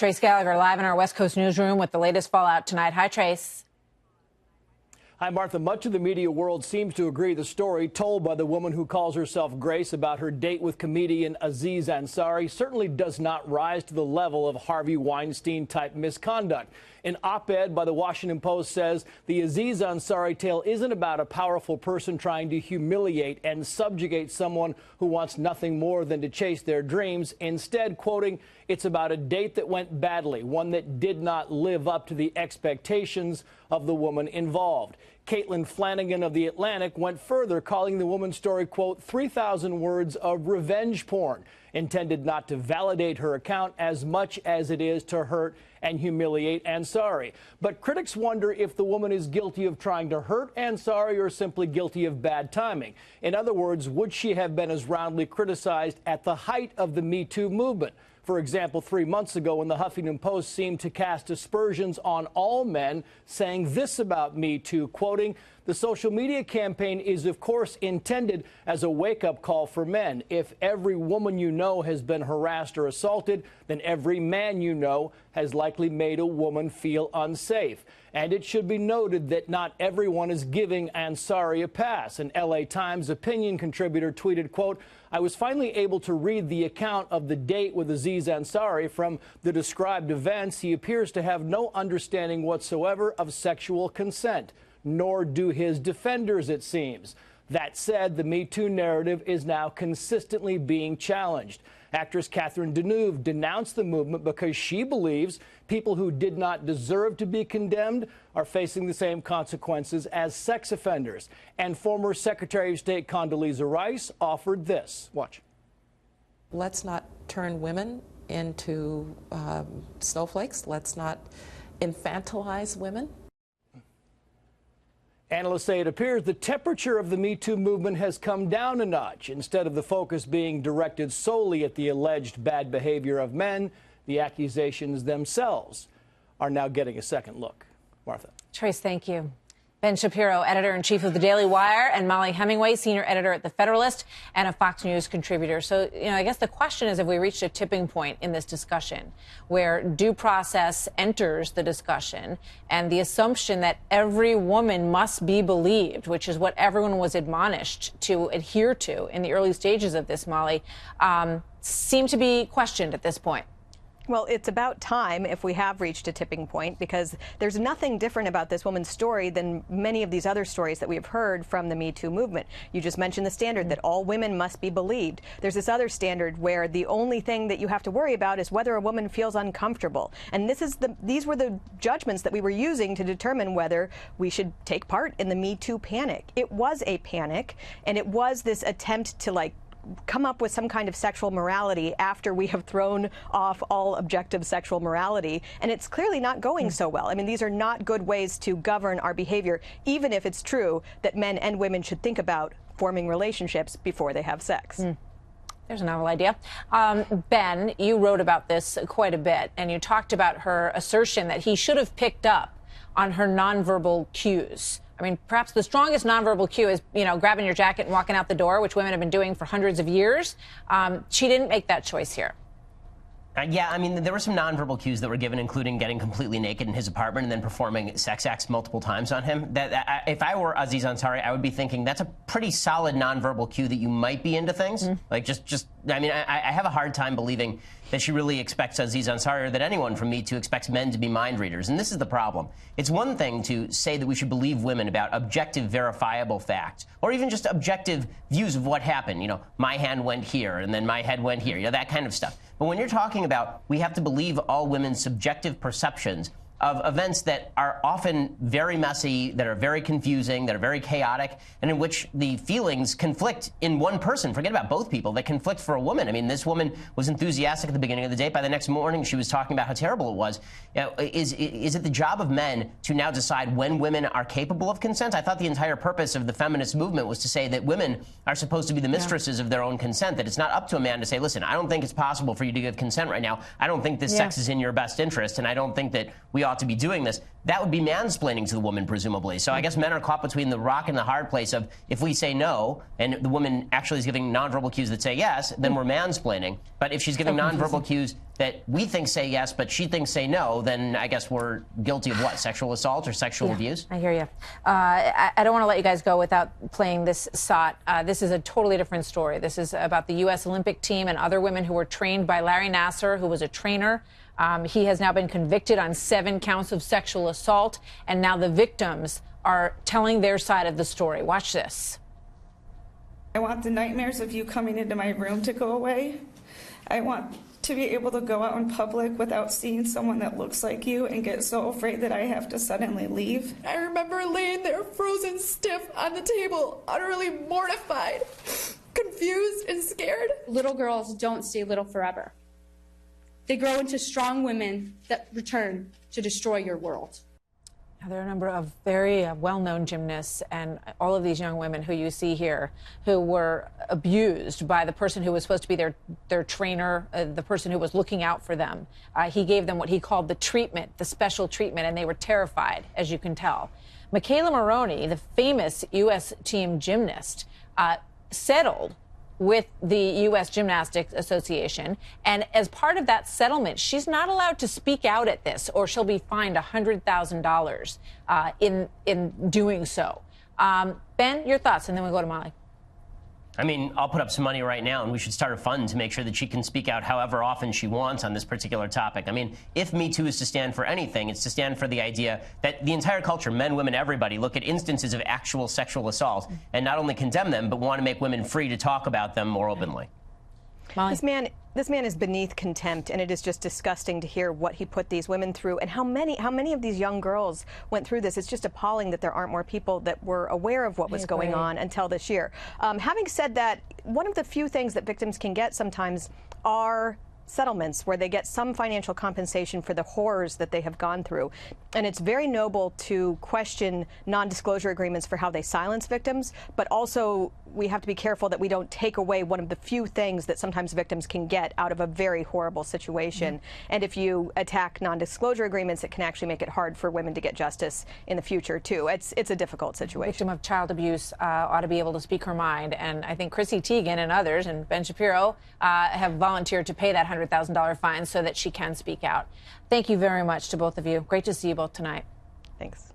Trace Gallagher live in our West Coast newsroom with the latest fallout tonight. Hi, Trace. Hi, Martha. Much of the media world seems to agree the story told by the woman who calls herself Grace about her date with comedian Aziz Ansari certainly does not rise to the level of Harvey Weinstein-type misconduct. An op-ed by the Washington Post says the Aziz Ansari tale isn't about a powerful person trying to humiliate and subjugate someone who wants nothing more than to chase their dreams. Instead, quoting, it's about a date that went badly, one that did not live up to the expectations of the woman involved. Caitlin Flanagan of The Atlantic went further, calling the woman's story, quote, 3,000 words of revenge porn, intended not to validate her account as much as it is to hurt and humiliate Ansari. But critics wonder if the woman is guilty of trying to hurt Ansari or simply guilty of bad timing. In other words, would she have been as roundly criticized at the height of the MeToo movement? For example, 3 months ago, when the Huffington Post seemed to cast aspersions on all men, saying this about Me Too, quoting, the social media campaign is, of course, intended as a wake-up call for men. If every woman you know has been harassed or assaulted, then every man you know has likely made a woman feel unsafe. And it should be noted that not everyone is giving Ansari a pass. An LA Times opinion contributor tweeted, quote, I was finally able to read the account of the date with Aziz Ansari. From the described events, he appears to have no understanding whatsoever of sexual consent, nor do his defenders, it seems. That said, the Me Too narrative is now consistently being challenged. Actress Catherine Deneuve denounced the movement because she believes people who did not deserve to be condemned are facing the same consequences as sex offenders. And former Secretary of State Condoleezza Rice offered this. Watch. Let's not turn women into snowflakes. Let's not infantilize women. Analysts say it appears the temperature of the Me Too movement has come down a notch. Instead of the focus being directed solely at the alleged bad behavior of men, the accusations themselves are now getting a second look. Martha. Trace, thank you. Ben Shapiro, editor-in-chief of The Daily Wire, and Molly Hemingway, senior editor at The Federalist and a Fox News contributor. So, I guess the question is, have we reached a tipping point in this discussion where due process enters the discussion and the assumption that every woman must be believed, which is what everyone was admonished to adhere to in the early stages of this, Molly, seem to be questioned at this point? Well, it's about time if we have reached a tipping point, because there's nothing different about this woman's story than many of these other stories that we have heard from the Me Too movement. You just mentioned the standard that all women must be believed. There's this other standard where the only thing that you have to worry about is whether a woman feels uncomfortable. And these were the judgments that we were using to determine whether we should take part in the Me Too panic. It was a panic, and it was this attempt to come up with some kind of sexual morality after we have thrown off all objective sexual morality. And it's clearly not going so well. I mean, these are not good ways to govern our behavior, even if it's true that men and women should think about forming relationships before they have sex. There's a novel idea. Ben, you wrote about this quite a bit, and you talked about her assertion that he should have picked up on her nonverbal cues. I mean, perhaps the strongest nonverbal cue is, grabbing your jacket and walking out the door, which women have been doing for hundreds of years. She didn't make that choice here. Yeah, I mean, there were some nonverbal cues that were given, including getting completely naked in his apartment and then performing sex acts multiple times on him. If I were Aziz Ansari, I would be thinking that's a pretty solid nonverbal cue that you might be into things. I have a hard time believing that she really expects Aziz Ansari, or that anyone from Me Too expects men to be mind readers. And this is the problem. It's one thing to say that we should believe women about objective, verifiable facts, or even just objective views of what happened. My hand went here, and then my head went here, that kind of stuff. But when you're talking about we have to believe all women's subjective perceptions of events that are often very messy, that are very confusing, that are very chaotic, and in which the feelings conflict in one person. Forget about both people. They conflict for a woman. I mean, this woman was enthusiastic at the beginning of the date. By the next morning, she was talking about how terrible it was. Is it the job of men to now decide when women are capable of consent? I thought the entire purpose of the feminist movement was to say that women are supposed to be the mistresses of their own consent, that it's not up to a man to say, listen, I don't think it's possible for you to give consent right now. I don't think this sex is in your best interest, and I don't think that we ought to be doing this. that would be mansplaining to the woman, presumably. So I guess men are caught between the rock and the hard place of, if we say no, and the woman actually is giving nonverbal cues that say yes, then we're mansplaining. But if she's giving nonverbal cues that we think say yes, but she thinks say no, then I guess we're guilty of what? Sexual assault or sexual abuse? I hear you. I don't want to let you guys go without playing this SOT. This is a totally different story. This is about the U.S. Olympic team and other women who were trained by Larry Nasser, who was a trainer. He has now been convicted on 7 counts of sexual assault, and now the victims are telling their side of the story. Watch this. I want the nightmares of you coming into my room to go away. I want to be able to go out in public without seeing someone that looks like you and get so afraid that I have to suddenly leave. I remember laying there frozen stiff on the table, utterly mortified, confused and scared. Little girls don't stay little forever. They grow into strong women that return to destroy your world. Now, there are a number of very well-known gymnasts and all of these young women who you see here who were abused by the person who was supposed to be their trainer, the person who was looking out for them. He gave them what he called the treatment, the special treatment, and they were terrified, as you can tell. Michaela Maroney, the famous U.S. team gymnast, settled with the U.S. Gymnastics Association. And as part of that settlement, she's not allowed to speak out at this, or she'll be fined $100,000 in doing so. Ben, your thoughts, and then we'll go to Molly. I mean, I'll put up some money right now, and we should start a fund to make sure that she can speak out however often she wants on this particular topic. I mean, if MeToo is to stand for anything, it's to stand for the idea that the entire culture, men, women, everybody, look at instances of actual sexual assault and not only condemn them, but want to make women free to talk about them more openly. Molly? This man is beneath contempt, and it is just disgusting to hear what he put these women through and how many of these young girls went through this. It's just appalling that there aren't more people that were aware of what was going on until this year. Having said that, one of the few things that victims can get sometimes are settlements where they get some financial compensation for the horrors that they have gone through. And it's very noble to question non-disclosure agreements for how they silence victims, but also we have to be careful that we don't take away one of the few things that sometimes victims can get out of a very horrible situation. And if you attack non-disclosure agreements, it can actually make it hard for women to get justice in the future, too. It's a difficult situation. Victim of child abuse ought to be able to speak her mind. And I think Chrissy Teigen and others, and Ben Shapiro, have volunteered to pay that $100,000 fine so that she can speak out. Thank you very much to both of you. Great to see you both tonight. Thanks.